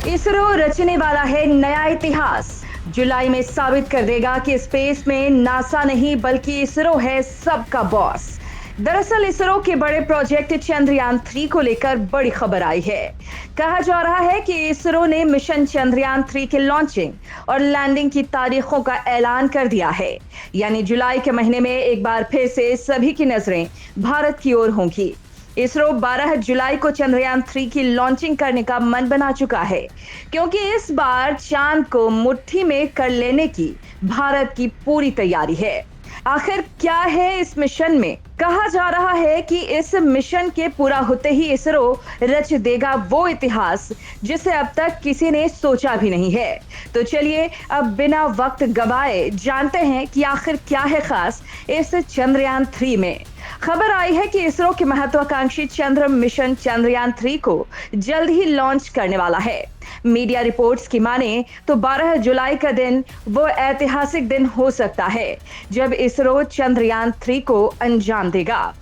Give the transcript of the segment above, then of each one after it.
इसरो रचने वाला है नया इतिहास। जुलाई में साबित कर देगा कि स्पेस में नासा नहीं बल्कि इसरो है सबका बॉस। दरअसल इसरो के बड़े प्रोजेक्ट चंद्रयान 3 को लेकर बड़ी खबर आई है। कहा जा रहा है कि इसरो ने मिशन चंद्रयान 3 के लॉन्चिंग और लैंडिंग की तारीखों का ऐलान कर दिया है। यानी जुलाई के महीने में एक बार फिर से सभी की नजरें भारत की ओर होंगी। इसरो 12 जुलाई को चंद्रयान 3 की लॉन्चिंग करने का मन बना चुका है, क्योंकि इस बार चांद को मुट्ठी में कर लेने की भारत की पूरी तैयारी है। आखिर क्या है इस मिशन में? कहा जा रहा है कि इस मिशन के पूरा होते ही इसरो रच देगा वो इतिहास जिसे अब तक किसी ने सोचा भी नहीं है। तो चलिए अब बिना वक्त गवाए जानते हैं कि आखिर क्या है खास इस चंद्रयान 3 में। खबर आई है कि इसरो के महत्वाकांक्षी चंद्र मिशन चंद्रयान 3 को जल्द ही लॉन्च करने वाला है। मीडिया रिपोर्ट्स की माने तो 12 जुलाई का दिन वो ऐतिहासिक दिन हो सकता है जब इसरो चंद्रयान 3 को अंजाम देगा।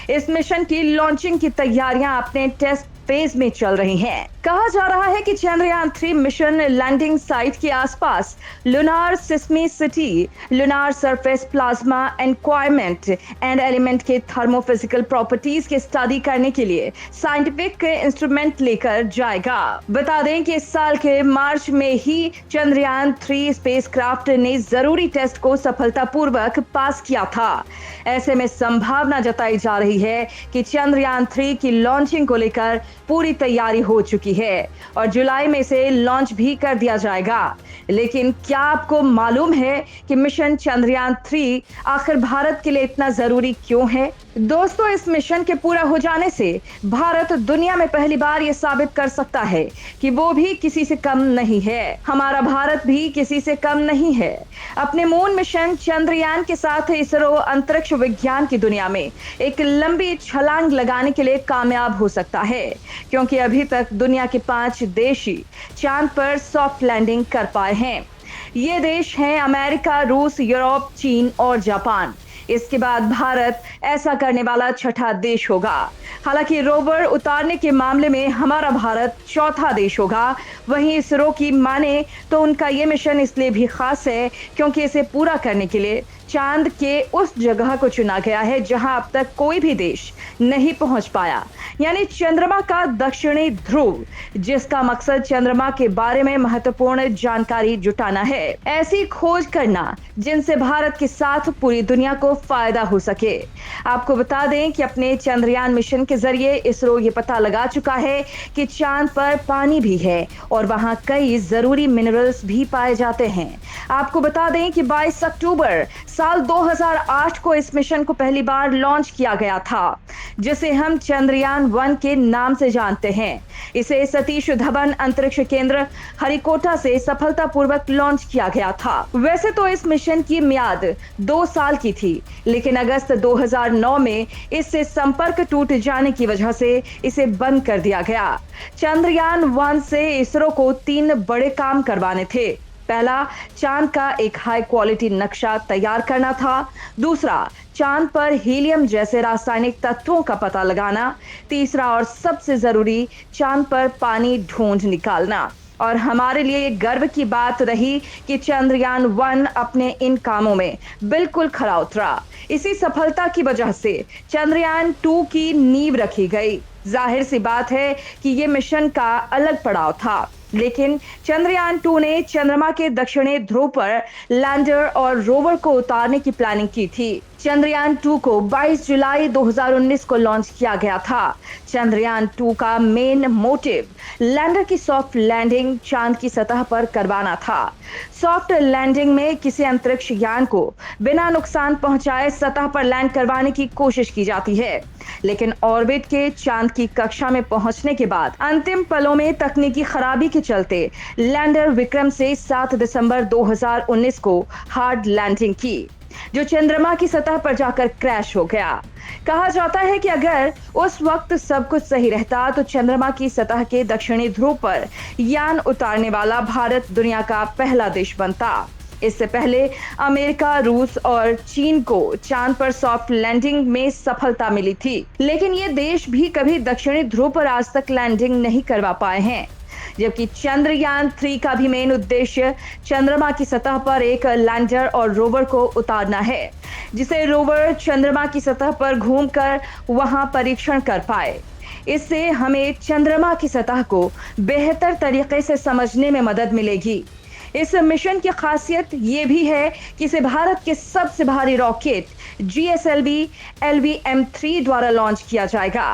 इस मिशन की लॉन्चिंग की तैयारियां अपने टेस्ट फेज में चल रही हैं। कहा जा रहा है कि चंद्रयान 3 मिशन लैंडिंग साइट के आसपास lunar सिस्मिसिटी, lunar surface plasma environment and element के थर्मोफिजिकल प्रॉपर्टीज के स्टडी करने के लिए साइंटिफिक इंस्ट्रूमेंट लेकर जाएगा। बता दें कि इस साल के मार्च में ही चंद्रयान 3 स्पेसक्राफ्ट ने जरूरी टेस्ट को सफलतापूर्वक पास किया था। ऐसे में संभावना जताई जा रही है कि चंद्रयान 3 की लॉन्चिंग को लेकर पूरी तैयारी हो चुकी है और जुलाई में इसे लॉन्च भी कर दिया जाएगा। लेकिन क्या आपको मालूम है कि मिशन चंद्रयान 3 आखिर भारत के लिए इतना जरूरी क्यों है? दोस्तों, इस मिशन के पूरा हो जाने से भारत दुनिया में पहली बार यह साबित कर सकता है कि वो भी किसी से कम नहीं है। हमारा भारत भी किसी से कम नहीं है। अपने मून मिशन चंद्रयान के साथ इसरो अंतरिक्ष विज्ञान की दुनिया में एक लंबी छलांग लगाने के लिए कामयाब हो सकता है, क्योंकि अभी तक दुनिया के 5 देश ही चांद पर सॉफ्ट लैंडिंग कर पाए हैं। ये देश हैं अमेरिका, रूस, यूरोप, चीन और जापान। इसके बाद भारत ऐसा करने वाला छठा देश होगा। हालांकि रोवर उतारने के मामले में हमारा भारत चौथा देश होगा। वहीं इसरो की माने तो उनका ये मिशन इसलिए भी खास है क्योंकि इसे पूरा करने के लिए चांद के उस जगह को चुना गया है जहां अब तक कोई भी देश नहीं पहुंच पाया, यानी चंद्रमा का दक्षिणी ध्रुव, जिसका मकसद चंद्रमा के बारे में महत्वपूर्ण जानकारी जुटाना है। ऐसी खोज करना जिनसे भारत के साथ पूरी दुनिया को फायदा हो सके। आपको बता दें कि अपने चंद्रयान मिशन के जरिए इसरो ये पता लगा चुका है कि चांद पर पानी भी है और वहां कई जरूरी मिनरल्स भी पाए जाते हैं। आपको बता दें कि 22 अक्टूबर साल 2008 को इस मिशन को पहली बार लॉन्च किया गया था, जिसे हम चंद्रयान 1 के नाम से जानते हैं। इसे सतीश धवन अंतरिक्ष केंद्र हरिकोटा से सफलतापूर्वक लॉन्च किया गया था। वैसे तो इस मिशन की मियाद 2 साल की थी, लेकिन अगस्त 2009 में इससे संपर्क टूट जाने की वजह से इसे बंद कर दिया गया। चंद्रयान 1 से इसरो को 3 बड़े काम करवाने थे। पहला, चांद का एक हाई क्वालिटी नक्शा तैयार करना था। दूसरा, चांद पर हीलियम जैसे रासायनिक तत्वों का पता लगाना। तीसरा और सबसे जरूरी, चांद पर पानी ढूंढ निकालना। और हमारे लिए ये गर्व की बात रही कि चंद्रयान 1 अपने इन कामों में बिल्कुल खरा उतरा। इसी सफलता की वजह से चंद्रयान 2 की नींव रखी गई। जाहिर सी बात है कि ये मिशन का अलग पड़ाव था, लेकिन चंद्रयान 2 ने चंद्रमा के दक्षिणी ध्रुव पर लैंडर और रोवर को उतारने की प्लानिंग की थी। चंद्रयान 2 को 22 जुलाई 2019 को लॉन्च किया गया था। चंद्रयान 2 का मेन मोटिव लैंडर की सॉफ्ट लैंडिंग चांद की सतह पर करवाना था। सॉफ्ट लैंडिंग में किसी अंतरिक्ष यान को बिना नुकसान पहुंचाए सतह पर लैंड करवाने की कोशिश की जाती है, लेकिन ऑर्बिट के चांद की कक्षा में पहुंचने के बाद अंतिम पलों में तकनीकी खराबी के चलते लैंडर विक्रम से 7 दिसंबर 2019 को हार्ड लैंडिंग की, जो चंद्रमा की सतह पर जाकर क्रैश हो गया। कहा जाता है कि अगर उस वक्त सब कुछ सही रहता तो चंद्रमा की सतह के दक्षिणी ध्रुव पर यान उतारने वाला भारत दुनिया का पहला देश बनता। इससे पहले अमेरिका, रूस और चीन को चांद पर सॉफ्ट लैंडिंग में सफलता मिली थी, लेकिन ये देश भी कभी दक्षिणी ध्रुव पर आज तक लैंडिंग नहीं करवा पाए हैं। जबकि चंद्रयान 3 का भी मेन उद्देश्य चंद्रमा की सतह पर एक लैंडर और रोवर को उतारना है, जिसे रोवर चंद्रमा की सतह पर घूमकर वहां परीक्षण कर पाए। इससे हमें चंद्रमा की सतह को बेहतर तरीके से समझने में मदद मिलेगी। इस मिशन की खासियत ये भी है कि इसे भारत के सबसे भारी रॉकेट GSLV LV-M3 द्वारा लॉन्च किया जाएगा।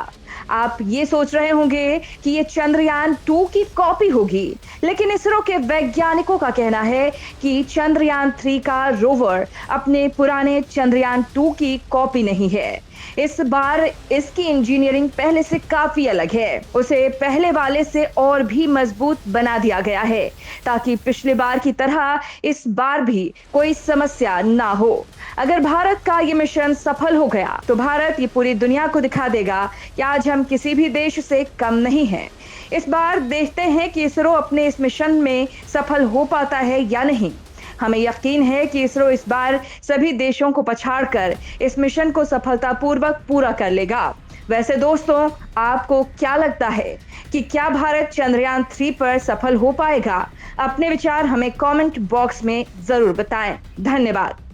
आप ये सोच रहे होंगे कि ये चंद्रयान 2 की कॉपी होगी, लेकिन इसरो के वैज्ञानिकों का कहना है कि चंद्रयान 3 का रोवर अपने पुराने चंद्रयान 2 की कॉपी नहीं है। इस बार इसकी इंजीनियरिंग पहले से काफी अलग है। उसे पहले वाले से और भी मजबूत बना दिया गया है, ताकि पिछले बार की तरह इस बार भी कोई समस्या ना हो। अगर भारत का ये मिशन सफल हो गया तो भारत ये पूरी दुनिया को दिखा देगा कि आज हम किसी भी देश से कम नहीं हैं। इस बार देखते हैं कि इसरो अपने इस मिशन में सफल हो पाता है या नहीं। हमें यकीन है कि इसरो इस बार सभी देशों को पछाड़कर इस मिशन को सफलतापूर्वक पूरा कर लेगा। वैसे दोस्तों, आपको क्या लगता है कि क्या भारत चंद्रयान 3 पर सफल हो पाएगा? अपने विचार हमें कमेंट बॉक्स में जरूर बताएं। धन्यवाद।